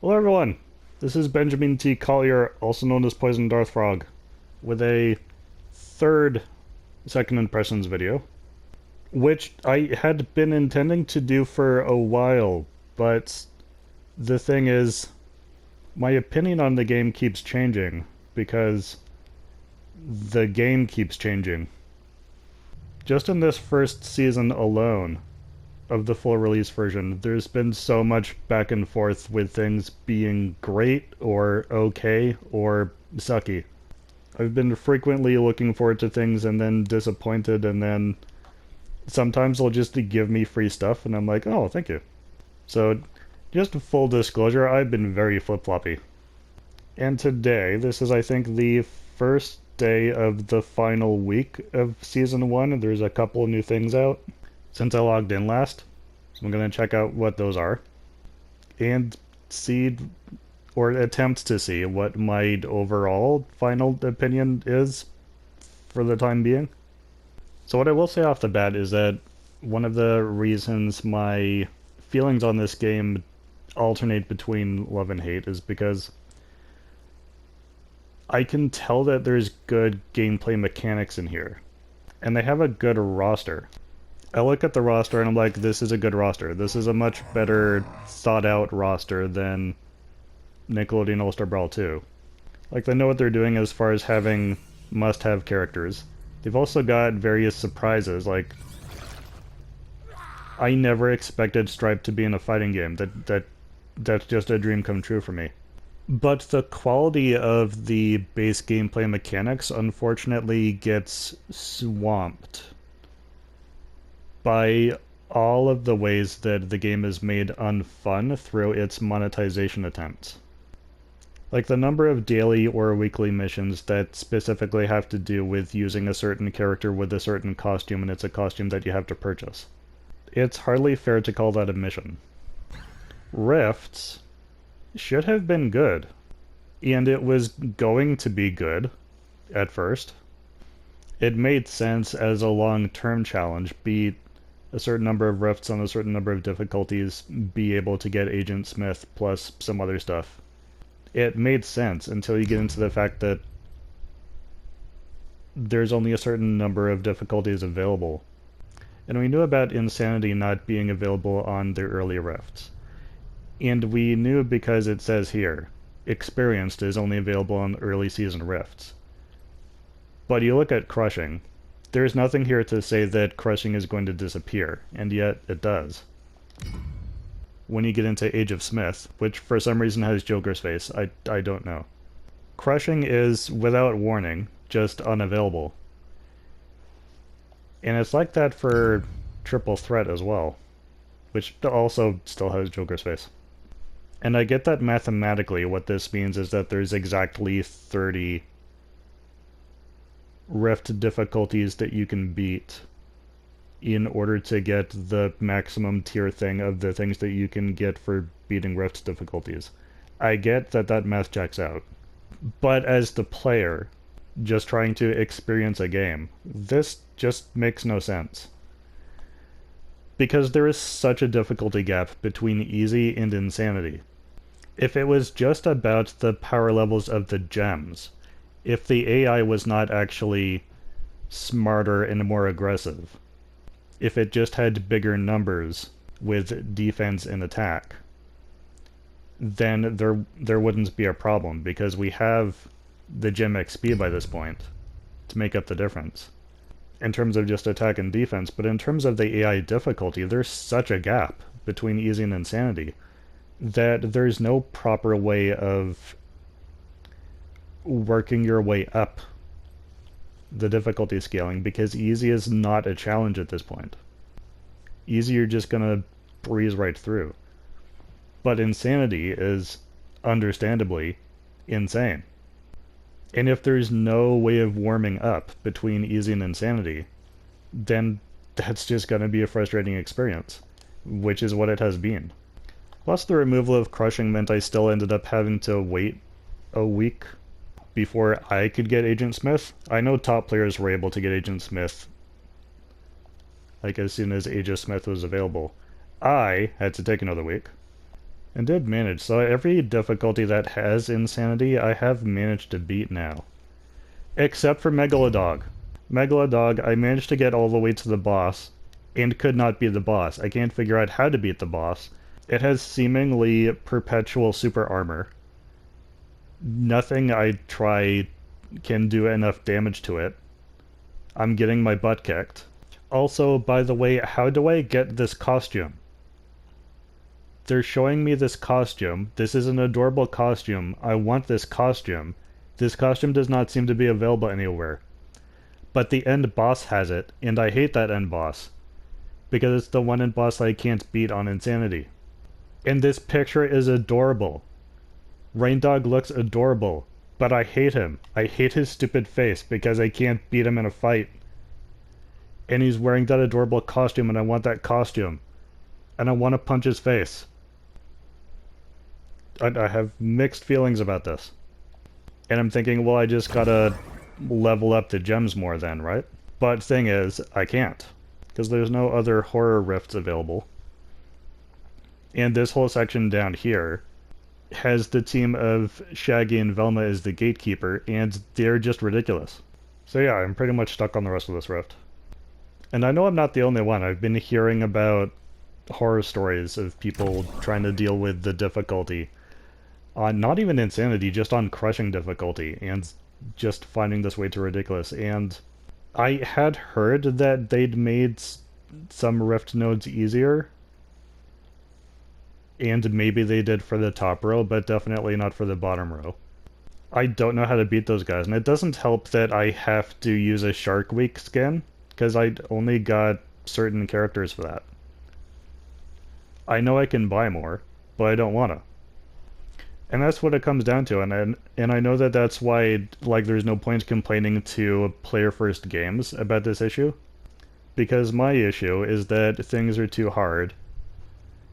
Hello everyone, this is Benjamin T. Collier, also known as Poison Darth Frog, with a third second impressions video, which I had been intending to do for a while, but the thing is, my opinion on the game keeps changing, because the game keeps changing. Just in this first season alone, of the full release version, there's been so much back and forth with things being great or okay or sucky. I've been frequently looking forward to things and then disappointed, and then sometimes they'll just give me free stuff and I'm like, oh, thank you. So just full disclosure, I've been very flip-floppy. And today, this is I think the first day of the final week of Season 1. There's a couple of new things out since I logged in last. So I'm going to check out what those are and see, or attempt to see, what my overall final opinion is for the time being. So what I will say off the bat is that one of the reasons my feelings on this game alternate between love and hate is because I can tell that there's good gameplay mechanics in here, and they have a good roster. I look at the roster and I'm like, this is a good roster. This is a much better thought out roster than Nickelodeon All-Star Brawl 2. Like, they know what they're doing as far as having must-have characters. They've also got various surprises, like, I never expected Stripe to be in a fighting game. That's just a dream come true for me. But the quality of the base gameplay mechanics unfortunately gets swamped by all of the ways that the game is made unfun through its monetization attempts. Like the number of daily or weekly missions that specifically have to do with using a certain character with a certain costume, and it's a costume that you have to purchase. It's hardly fair to call that a mission. Rifts should have been good, and it was going to be good at first. It made sense as a long-term challenge, beat a certain number of rifts on a certain number of difficulties, be able to get Agent Smith plus some other stuff. It made sense until you get into the fact that there's only a certain number of difficulties available. And we knew about Insanity not being available on the early rifts. And we knew because it says here, Experienced is only available on early season rifts. But you look at Crushing, there's nothing here to say that Crushing is going to disappear, and yet it does. When you get into Age of Smith, which for some reason has Joker's face, I don't know. Crushing is, without warning, just unavailable. And it's like that for Triple Threat as well, which also still has Joker's face. And I get that mathematically what this means is that there's exactly 30 rift difficulties that you can beat in order to get the maximum tier thing of the things that you can get for beating rift difficulties. I get that that math checks out. But as the player, just trying to experience a game, this just makes no sense. Because there is such a difficulty gap between easy and insanity. If it was just about the power levels of the gems, if the AI was not actually smarter and more aggressive, if it just had bigger numbers with defense and attack, then there wouldn't be a problem, because we have the gem XP by this point to make up the difference in terms of just attack and defense. But in terms of the AI difficulty, there's such a gap between easy and insanity that there's no proper way of working your way up the difficulty scaling, because easy is not a challenge at this point. Easy, you're just gonna breeze right through. But insanity is understandably insane. And if there's no way of warming up between easy and insanity, then that's just gonna be a frustrating experience, which is what it has been. Plus, the removal of Crushing meant I still ended up having to wait a week before I could get Agent Smith. I know top players were able to get Agent Smith like as soon as Age of Smith was available. I had to take another week. And did manage. So every difficulty that has insanity, I have managed to beat now. Except for Megalodog. Megalodog, I managed to get all the way to the boss, and could not beat the boss. I can't figure out how to beat the boss. It has seemingly perpetual super armor. Nothing I try can do enough damage to it. I'm getting my butt kicked. Also, by the way, how do I get this costume? They're showing me this costume. This is an adorable costume. I want this costume. This costume does not seem to be available anywhere. But the end boss has it, and I hate that end boss. Because it's the one end boss I can't beat on Insanity. And this picture is adorable. Raindog looks adorable, but I hate him. I hate his stupid face because I can't beat him in a fight. And he's wearing that adorable costume, and I want that costume. And I want to punch his face. I have mixed feelings about this. And I'm thinking, well, I just gotta level up the gems more then, right? But thing is, I can't. Because there's no other horror rifts available. And this whole section down here has the team of Shaggy and Velma as the gatekeeper, and they're just ridiculous. So yeah, I'm pretty much stuck on the rest of this rift. And I know I'm not the only one. I've been hearing about horror stories of people trying to deal with the difficulty on not even Insanity, just on crushing difficulty, and just finding this way too ridiculous. And I had heard that they'd made some rift nodes easier, and maybe they did for the top row, but definitely not for the bottom row. I don't know how to beat those guys, and it doesn't help that I have to use a Shark Week skin, because I only got certain characters for that. I know I can buy more, but I don't want to. And that's what it comes down to, and I know that that's why, like, there's no point complaining to player-first games about this issue, because my issue is that things are too hard,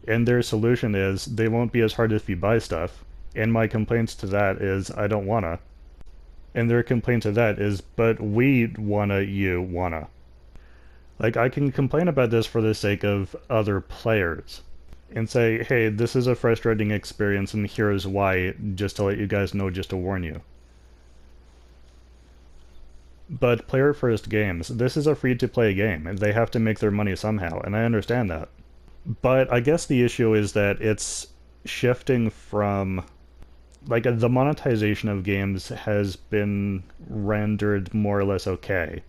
and their solution is they won't be as hard if you buy stuff, and my complaints to that is I don't wanna. And their complaint to that is, but we wanna, you wanna. Like, I can complain about this for the sake of other players, and say, hey, this is a frustrating experience and here's why, just to let you guys know, just to warn you. But player-first games, this is a free-to-play game, and they have to make their money somehow, and I understand that. But I guess the issue is that it's shifting from... like, the monetization of games has been rendered more or less okay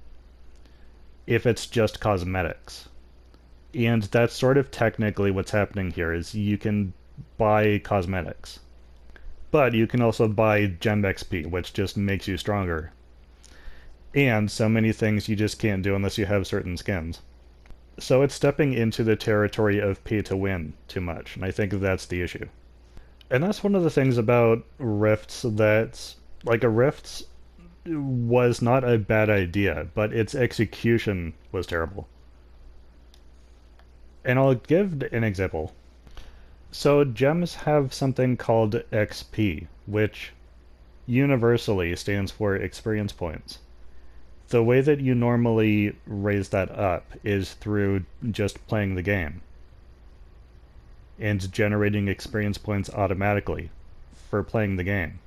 if it's just cosmetics. And that's sort of technically what's happening here, is you can buy cosmetics. But you can also buy Gem XP, which just makes you stronger. And so many things you just can't do unless you have certain skins. So it's stepping into the territory of pay to win too much, and I think that's the issue. And that's one of the things about Rifts that's... like, a Rifts was not a bad idea, but its execution was terrible. And I'll give an example. So gems have something called XP, which universally stands for experience points. The way that you normally raise that up is through just playing the game and generating experience points automatically for playing the game.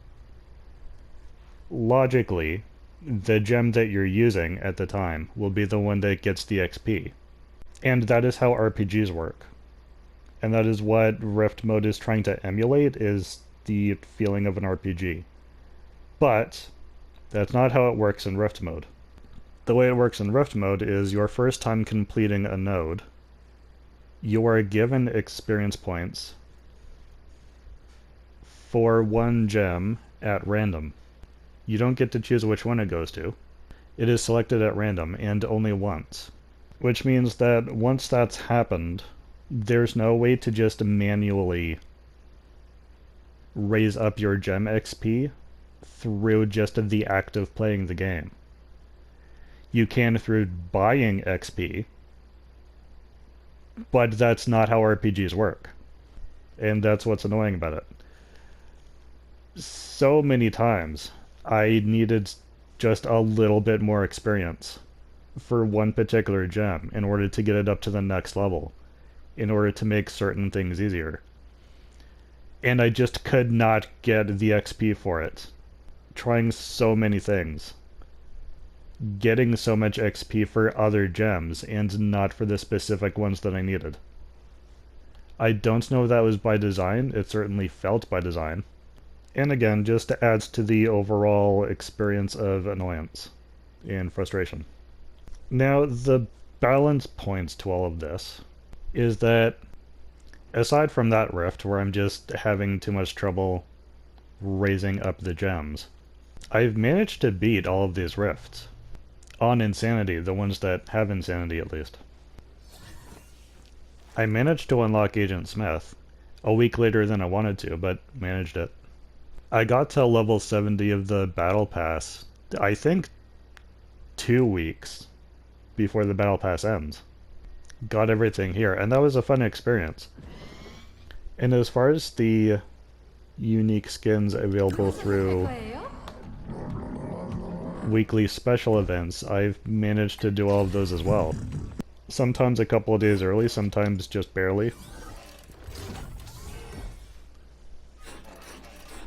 Logically, the gem that you're using at the time will be the one that gets the XP. And that is how RPGs work. And that is what Rift mode is trying to emulate, is the feeling of an RPG. But that's not how it works in Rift mode. The way it works in Rift mode is your first time completing a node, you are given experience points for one gem at random. You don't get to choose which one it goes to. It is selected at random, and only once. Which means that once that's happened, there's no way to just manually raise up your gem XP through just the act of playing the game. You can through buying XP, but that's not how RPGs work. And that's what's annoying about it. So many times, I needed just a little bit more experience for one particular gem in order to get it up to the next level, in order to make certain things easier. And I just could not get the XP for it. Trying so many things. Getting so much XP for other gems, and not for the specific ones that I needed. I don't know if that was by design. It certainly felt by design. And again, just adds to the overall experience of annoyance and frustration. Now, the balance points to all of this is that, aside from that rift where I'm just having too much trouble raising up the gems, I've managed to beat all of these rifts. On Insanity, the ones that have Insanity at least. I managed to unlock Agent Smith a week later than I wanted to, but managed it. I got to level 70 of the Battle Pass, I think 2 weeks before the Battle Pass ends. Got everything here, and that was a fun experience. And as far as the unique skins available through weekly special events, I've managed to do all of those as well. Sometimes a couple of days early, sometimes just barely.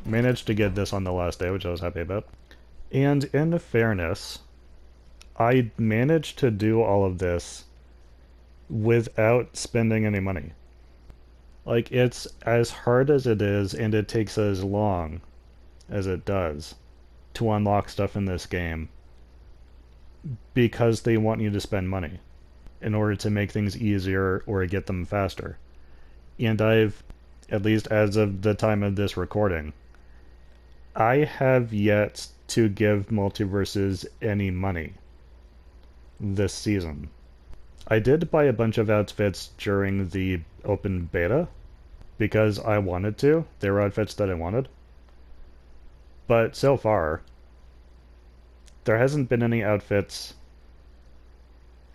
Managed to get this on the last day, which I was happy about. And in fairness, I managed to do all of this without spending any money. Like, it's as hard as it is, and it takes as long as it does to unlock stuff in this game, because they want you to spend money in order to make things easier or get them faster. And I've, at least as of the time of this recording, I have yet to give MultiVersus any money this season. I did buy a bunch of outfits during the open beta because I wanted to. They were outfits that I wanted. But so far, there hasn't been any outfits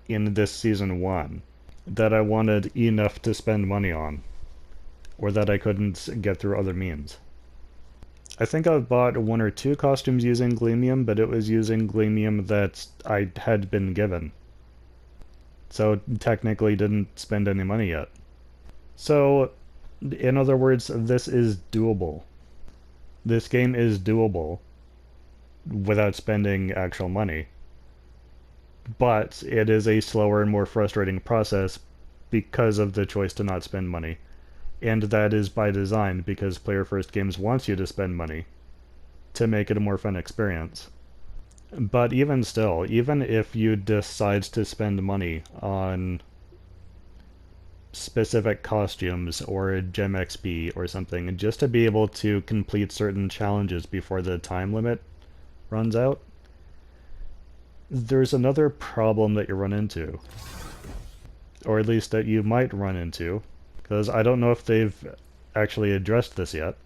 in this Season 1 that I wanted enough to spend money on, or that I couldn't get through other means. I think I've bought 1 or 2 costumes using Gleamium, but it was using Gleamium that I had been given. So technically didn't spend any money yet. So, in other words, this is doable. This game is doable without spending actual money. But it is a slower and more frustrating process because of the choice to not spend money. And that is by design, because Player First Games wants you to spend money to make it a more fun experience. But even still, even if you decide to spend money on specific costumes or gem XP or something, just to be able to complete certain challenges before the time limit runs out, there's another problem that you run into. Or at least that you might run into, because I don't know if they've actually addressed this yet.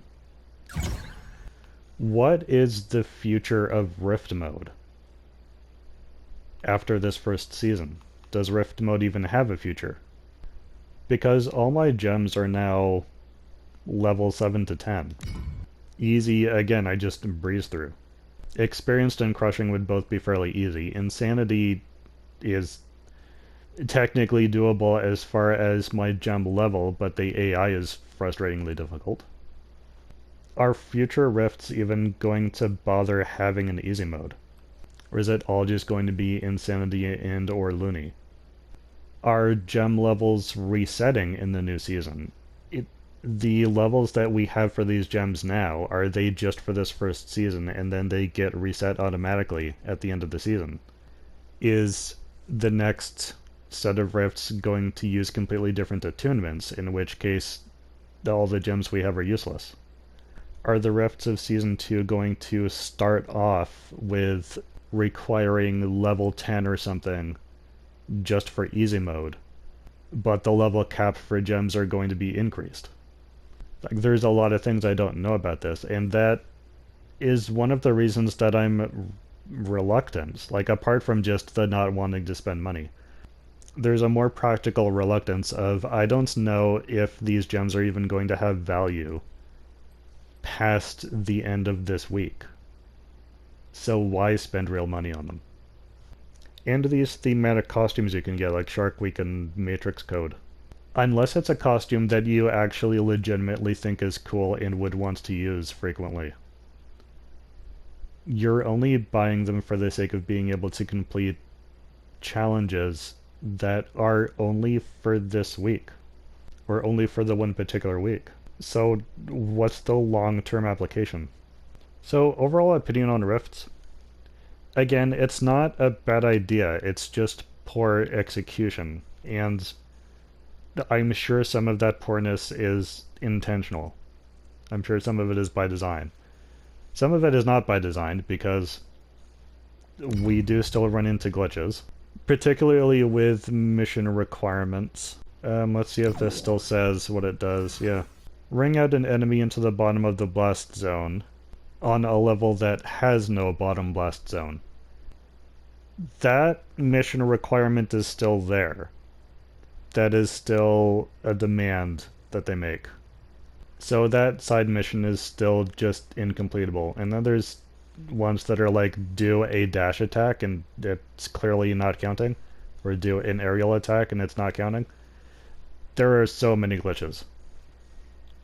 What is the future of Rift mode after this first season? Does Rift mode even have a future? Because all my gems are now level 7 to 10. Easy, again, I just breeze through. Experienced and crushing would both be fairly easy. Insanity is technically doable as far as my gem level, but the AI is frustratingly difficult. Are future rifts even going to bother having an easy mode? Or is it all just going to be Insanity and or Loony? Are gem levels resetting in the new season? The levels that we have for these gems now, are they just for this first season and then they get reset automatically at the end of the season? Is the next set of rifts going to use completely different attunements, in which case all the gems we have are useless? Are the rifts of Season 2 going to start off with requiring level 10 or something just for easy mode, but the level cap for gems are going to be increased? Like, there's a lot of things I don't know about this, and that is one of the reasons that I'm reluctant, like apart from just the not wanting to spend money. There's a more practical reluctance of, I don't know if these gems are even going to have value past the end of this week. So why spend real money on them? And these thematic costumes you can get, like Shark Week and Matrix Code. Unless it's a costume that you actually legitimately think is cool and would want to use frequently. You're only buying them for the sake of being able to complete challenges that are only for this week, or only for the one particular week. So what's the long-term application? So overall opinion on Rifts? Again, it's not a bad idea, it's just poor execution, and I'm sure some of that poorness is intentional. I'm sure some of it is by design. Some of it is not by design, because we do still run into glitches, particularly with mission requirements. Let's see if this still says what it does. Yeah. Ring out an enemy into the bottom of the blast zone on a level that has no bottom blast zone. That mission requirement is still there. That is still a demand that they make. So that side mission is still just incompletable. And then there's ones that are like, do a dash attack and it's clearly not counting, or do an aerial attack and it's not counting. There are so many glitches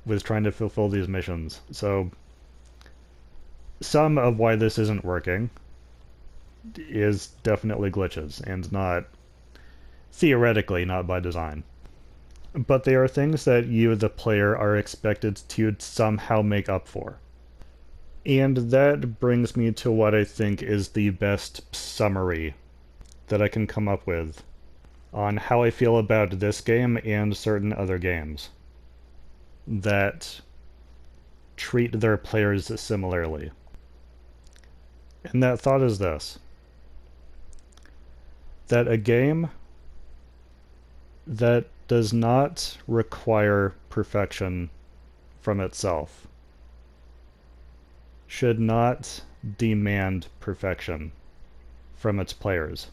with trying to fulfill these missions. So some of why this isn't working is definitely glitches, and not theoretically, not by design. But they are things that you, the player, are expected to somehow make up for. And that brings me to what I think is the best summary that I can come up with on how I feel about this game and certain other games that treat their players similarly. And that thought is this: that a game that does not require perfection from itself should not demand perfection from its players.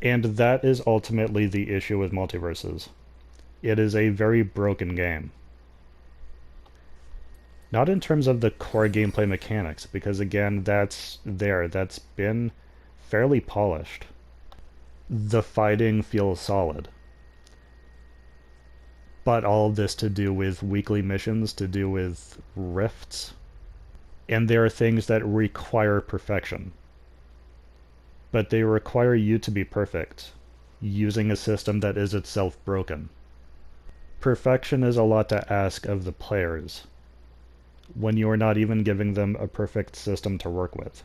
And that is ultimately the issue with MultiVersus. It is a very broken game. Not in terms of the core gameplay mechanics, because again, that's been fairly polished. The fighting feels solid. But all of this to do with weekly missions, to do with rifts, and there are things that require perfection. But they require you to be perfect, using a system that is itself broken. Perfection is a lot to ask of the players, when you are not even giving them a perfect system to work with.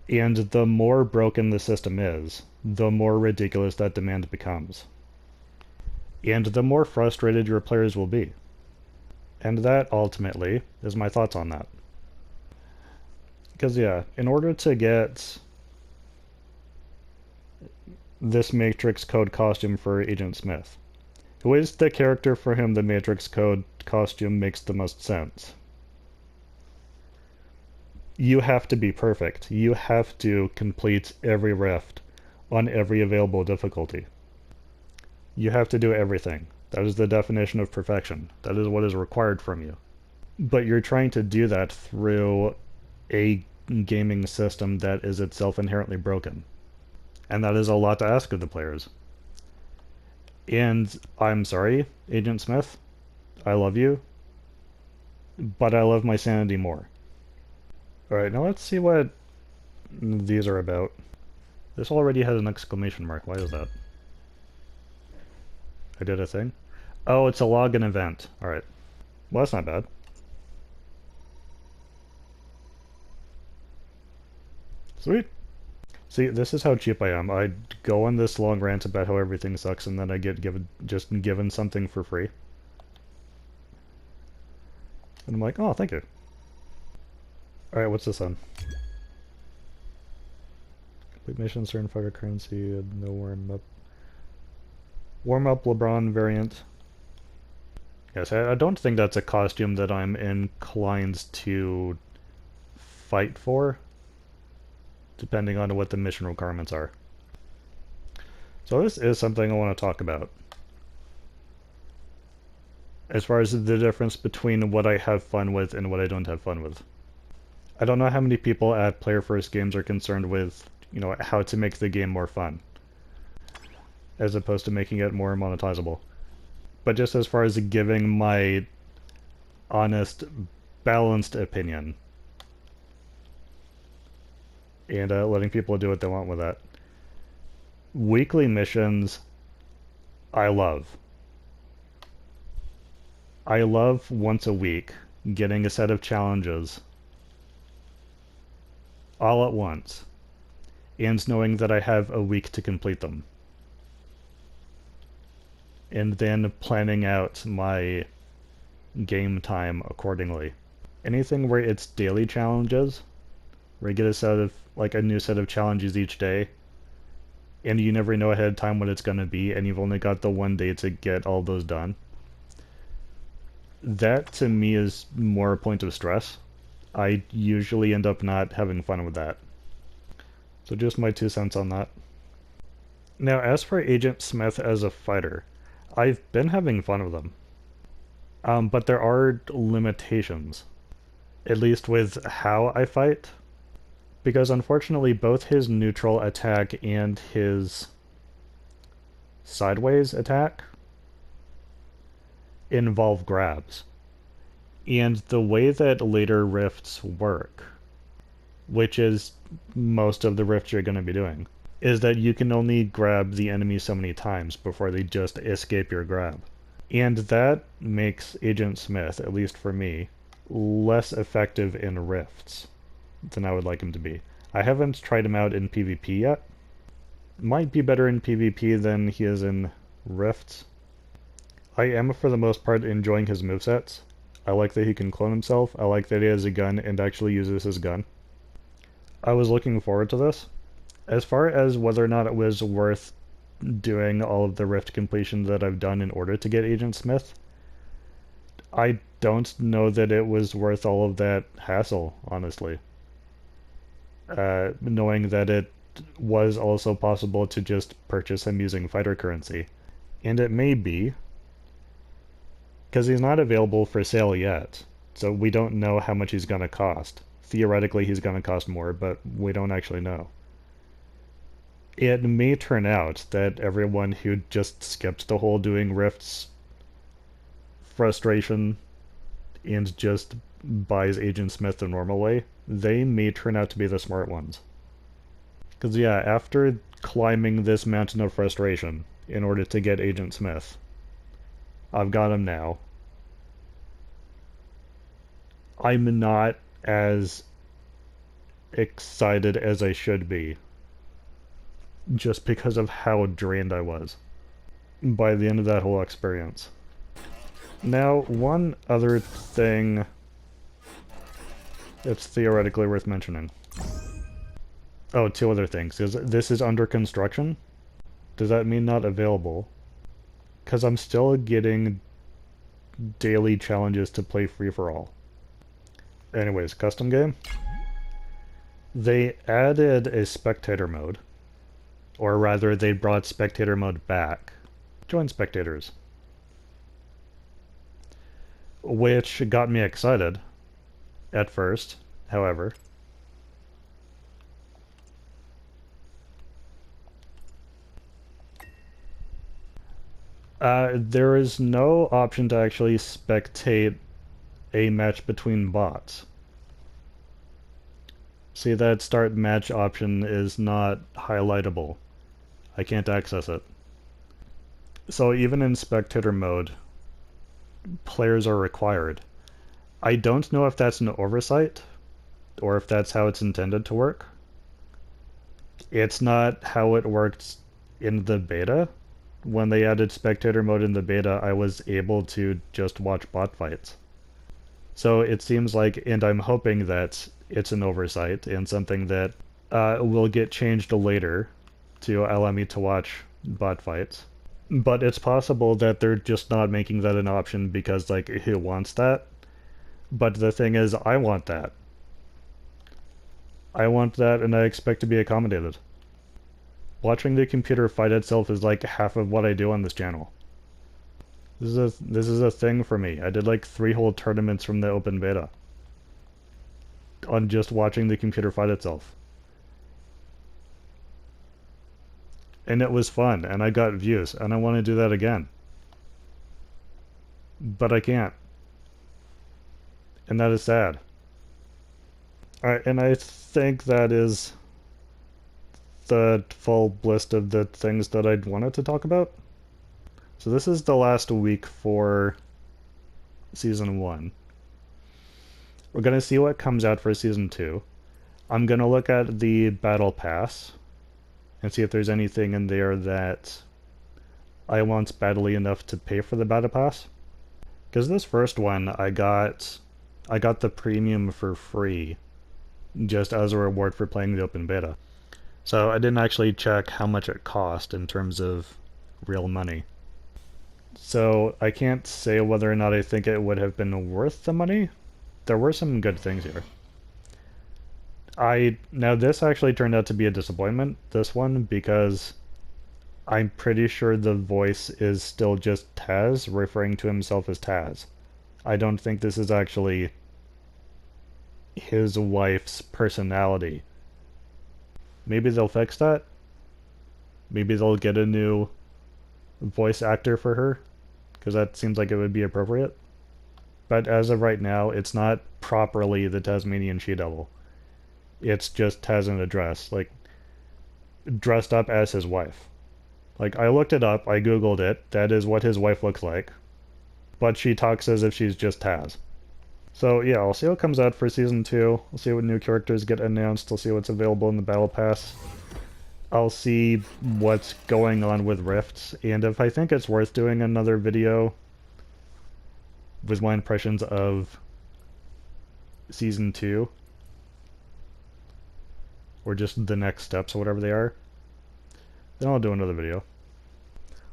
And the more broken the system is, the more ridiculous that demand becomes. And the more frustrated your players will be. And that, ultimately, is my thoughts on that. Because, yeah, in order to get this Matrix Code costume for Agent Smith, who is the character for whom the Matrix Code costume makes the most sense, you have to be perfect. You have to complete every rift on every available difficulty. You have to do everything. That is the definition of perfection. That is what is required from you. But you're trying to do that through a gaming system that is itself inherently broken. And that is a lot to ask of the players. And I'm sorry, Agent Smith. I love you. But I love my sanity more. Alright, now let's see what these are about. This already has an exclamation mark. Why is that? I did a thing? Oh, it's a login event. Alright. Well, that's not bad. Sweet. See, this is how cheap I am. I go on this long rant about how everything sucks, and then I get given something for free. And I'm like, oh, thank you. Alright, what's this on? Complete mission, certain fighter currency, no warm-up. Warm-up LeBron variant. Yes, I don't think that's a costume that I'm inclined to fight for, depending on what the mission requirements are. So this is something I want to talk about. As far as the difference between what I have fun with and what I don't have fun with. I don't know how many people at Player First Games are concerned with, you know, how to make the game more fun, as opposed to making it more monetizable. but just as far as giving my honest, balanced opinion. And letting people do what they want with that. Weekly missions, I love. I love once a week getting a set of challenges all at once, and knowing that I have a week to complete them. And then planning out my game time accordingly. Anything where it's daily challenges, where you get a set of, like a new set of challenges each day, and you never know ahead of time what it's going to be, and you've only got the one day to get all those done. That, to me, is more a point of stress. I usually end up not having fun with that. So just my 2 cents on that. Now, as for Agent Smith as a fighter, I've been having fun with him. But there are limitations. At least with how I fight. Because unfortunately, both his neutral attack and his sideways attack involve grabs. And the way that later rifts work, which is most of the rifts you're going to be doing, is that you can only grab the enemy so many times before they just escape your grab. And that makes Agent Smith, at least for me, less effective in rifts than I would like him to be. I haven't tried him out in PvP yet. Might be better in PvP than he is in rifts. I am, for the most part, enjoying his movesets. I like that he can clone himself. I like that he has a gun and actually uses his gun. I was looking forward to this. As far as whether or not it was worth doing all of the rift completions that I've done in order to get Agent Smith, I don't know that it was worth all of that hassle, honestly. Knowing that it was also possible to just purchase him using fighter currency. And it may be, because he's not available for sale yet, so we don't know how much he's going to cost. Theoretically, he's going to cost more, but we don't actually know. It may turn out that everyone who just skipped the whole doing rifts frustration and just buys Agent Smith the normal way, they may turn out to be the smart ones. Because yeah, after climbing this mountain of frustration in order to get Agent Smith, I've got him now. I'm not as excited as I should be, just because of how drained I was by the end of that whole experience. Now, one other thing that's theoretically worth mentioning. Oh, 2 other things. This is under construction. Does that mean not available? Because I'm still getting daily challenges to play free-for-all. Anyways, custom game. They added a spectator mode. Or rather, they brought spectator mode back. Join spectators. Which got me excited at first, however. There is no option to actually spectate a match between bots. See, that start match option is not highlightable. I can't access it. So even in spectator mode, players are required. I don't know if that's an oversight, or if that's how it's intended to work. It's not how it worked in the beta. When they added spectator mode in the beta, I was able to just watch bot fights. So it seems like, and I'm hoping that it's an oversight and something that will get changed later to allow me to watch bot fights. But it's possible that they're just not making that an option because, like, who wants that? But the thing is, I want that. I want that, and I expect to be accommodated. Watching the computer fight itself is like half of what I do on this channel. This is a thing for me. I did like 3 whole tournaments from the open beta on just watching the computer fight itself. And it was fun, and I got views, and I want to do that again. but I can't. And that is sad. Alright, and I think that is the full list of the things that I'd wanted to talk about. So this is the last week for Season 1. We're going to see what comes out for Season 2. I'm going to look at the Battle Pass and see if there's anything in there that I want badly enough to pay for the Battle Pass. Because this first one, I got the premium for free, just as a reward for playing the open beta. So I didn't actually check how much it cost in terms of real money. So I can't say whether or not I think it would have been worth the money. There were some good things here. Now this actually turned out to be a disappointment, this one, because I'm pretty sure the voice is still just Taz, referring to himself as Taz. I don't think this is actually his wife's personality. Maybe they'll fix that? Maybe they'll get a new voice actor for her? Because that seems like it would be appropriate. But as of right now, it's not properly the Tasmanian She-Devil. It's just Taz in a dress, like, dressed up as his wife. Like, I looked it up, I googled it, that is what his wife looks like. But she talks as if she's just Taz. So yeah, I'll see what comes out for Season 2, I'll see what new characters get announced, I'll see what's available in the Battle Pass. I'll see what's going on with Rifts, and if I think it's worth doing another video with my impressions of Season 2, or just the next steps or whatever they are, then I'll do another video.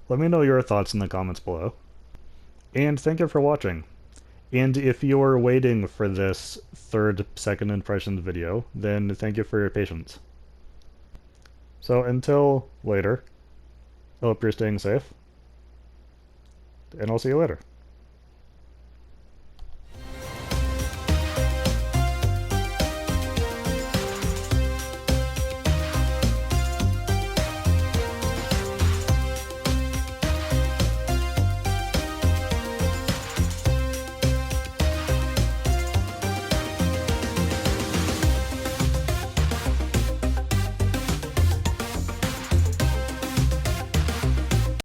Let me know your thoughts in the comments below. And thank you for watching. And if you're waiting for this third second impressions video, then thank you for your patience. So until later, I hope you're staying safe, and I'll see you later.